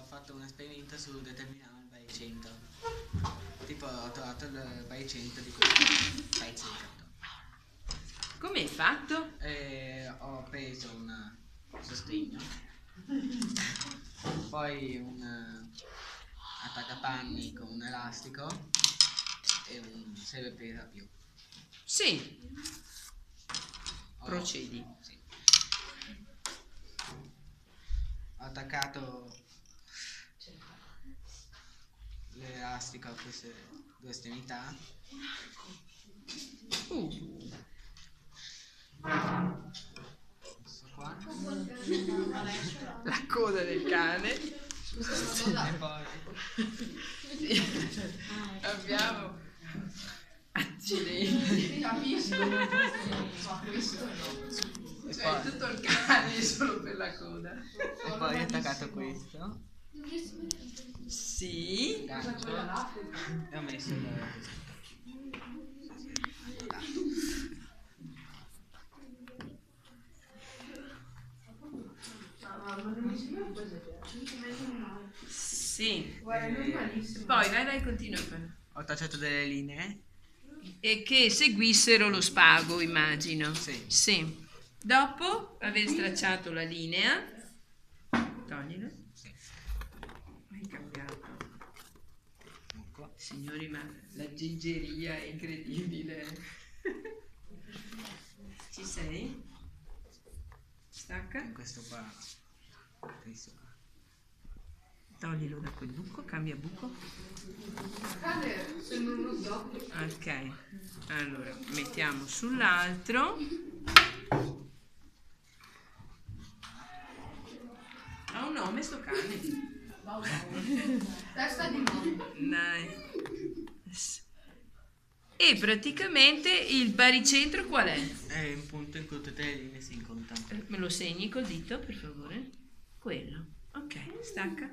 fatto un esperimento su determinare il baricentro. Tipo ho trovato il baricentro di questo pezzo di cartone. Come hai fatto? Ho preso un sostegno, poi un attaccapanni con un elastico e un serrapresa più. Sì. Procedi. Sì. Ho attaccato l'elastico a queste due estremità. Questo qua. La coda del cane. E poi Abbiamo accidenti. Cioè tutto il cane solo per la coda. E poi ho attaccato questo Sì. gancio e ho messo il Sì. Poi vai, continua. ho tracciato delle linee. E che seguissero lo spago, immagino. Sì. Sì. Dopo aver stracciato la linea, toglila. Sì. Hai cambiato. Ecco. Signori, ma la gingeria è incredibile. Ci sei? Stacca. E questo qua. Questo qua. Toglilo da quel buco, cambia buco. Sembra uno zoo. Ok, allora mettiamo sull'altro. Ha un nome sto cane. Testa di mondo. Nice. E praticamente il baricentro qual è? È un punto in cui tutte le linee si incontrano. Me lo segni col dito, per favore? Quello. Ok, stacca.